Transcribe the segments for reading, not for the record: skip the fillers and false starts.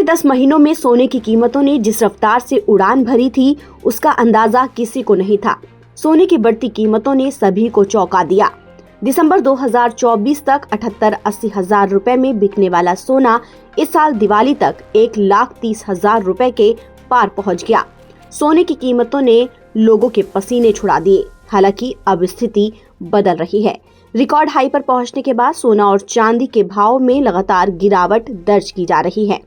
पिछले 10 महीनों में सोने की कीमतों ने जिस रफ्तार से उड़ान भरी थी, उसका अंदाजा किसी को नहीं था। सोने की बढ़ती कीमतों ने सभी को चौंका दिया। दिसंबर 2024 तक 78-80 हजार रुपए में बिकने वाला सोना इस साल दिवाली तक 1,30,000 रुपए के पार पहुंच गया। सोने की कीमतों ने लोगों के पसीने छुड़ा दिए। हालांकि अब स्थिति बदल रही है। रिकॉर्ड हाई पर पहुंचने के बाद सोना और चांदी के भाव में लगातार गिरावट दर्ज की जा रही है।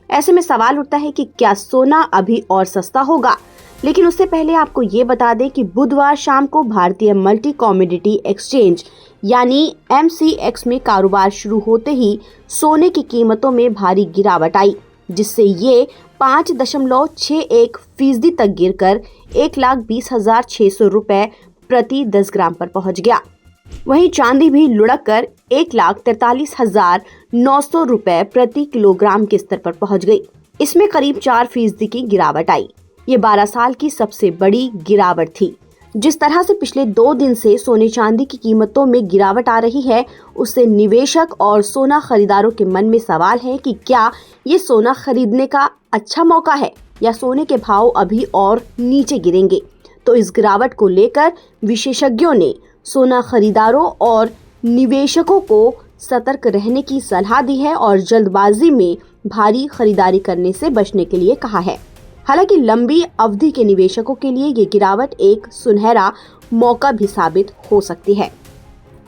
ऐसे में सवाल उठता है कि क्या सोना अभी और सस्ता होगा? लेकिन उससे पहले आपको ये बता दें कि बुधवार शाम को भारतीय मल्टी कमोडिटी एक्सचेंज यानी MCX में कारोबार शुरू होते ही सोने की कीमतों में भारी गिरावट आई, जिससे ये 5.61% तक गिरकर 1,20,600 रुपए प्रति 10 ग्राम पर पहुंच गया। वहीं चांदी भी लुढ़क कर 1,43,900 रुपए प्रति किलोग्राम के स्तर पर पहुंच गई। इसमें करीब 4% की गिरावट आई। ये 12 साल की सबसे बड़ी गिरावट थी। जिस तरह से पिछले 2 दिन से सोने चांदी की कीमतों में गिरावट आ रही है, उससे निवेशक और सोना खरीदारों के मन में सवाल है कि क्या ये सोना खरीदने का अच्छा मौका है या सोने के भाव अभी और नीचे गिरेंगे। तो इस गिरावट को लेकर विशेषज्ञों ने सोना खरीदारों और निवेशकों को सतर्क रहने की सलाह दी है और जल्दबाजी में भारी खरीदारी करने से बचने के लिए कहा है। हालांकि लंबी अवधि के निवेशकों के लिए ये गिरावट एक सुनहरा मौका भी साबित हो सकती है।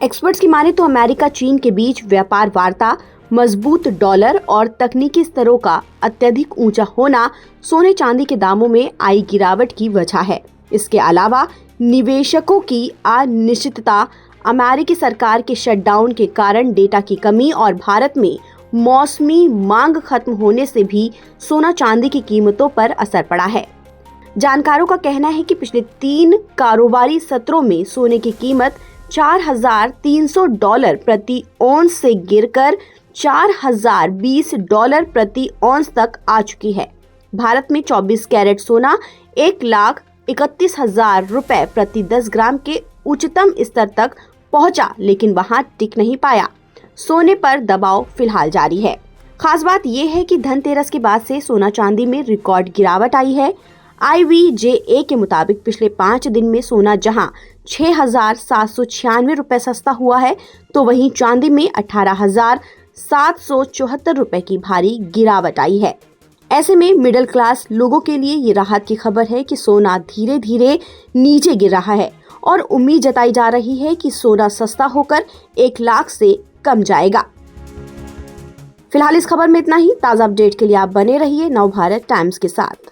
एक्सपर्ट्स की माने तो अमेरिका चीन के बीच व्यापार वार्ता, मजबूत डॉलर और तकनीकी स्तरों का अत्यधिक ऊंचा होना सोने चांदी के दामों में आई गिरावट की वजह है। इसके अलावा निवेशकों की अनिश्चितता, अमेरिकी सरकार के शटडाउन के कारण डेटा की कमी और भारत में मौसमी मांग खत्म होने से भी सोना चांदी की कीमतों पर असर पड़ा है। जानकारों का कहना है कि पिछले 3 कारोबारी सत्रों में सोने की कीमत $4,300 प्रति औंस से गिरकर $4,020 प्रति औंस तक आ चुकी है। भारत में 24 कैरेट सोना 1,31,000 रुपए प्रति 10 ग्राम के उच्चतम स्तर तक पहुंचा, लेकिन वहां टिक नहीं पाया। सोने पर दबाव फिलहाल जारी है। खास बात यह है कि धनतेरस के बाद से सोना चांदी में रिकॉर्ड गिरावट आई है। IVJA के मुताबिक पिछले 5 दिन में सोना जहां 6,796 रुपए सस्ता हुआ है, तो वहीं चांदी में 18,774 रुपए की भारी गिरावट आई है। ऐसे में मिडिल क्लास लोगों के लिए ये राहत की खबर है कि सोना धीरे धीरे नीचे गिर रहा है और उम्मीद जताई जा रही है कि सोना सस्ता होकर 1 लाख से कम जाएगा। फिलहाल इस खबर में इतना ही। ताज़ा अपडेट के लिए आप बने रहिए नवभारत टाइम्स के साथ।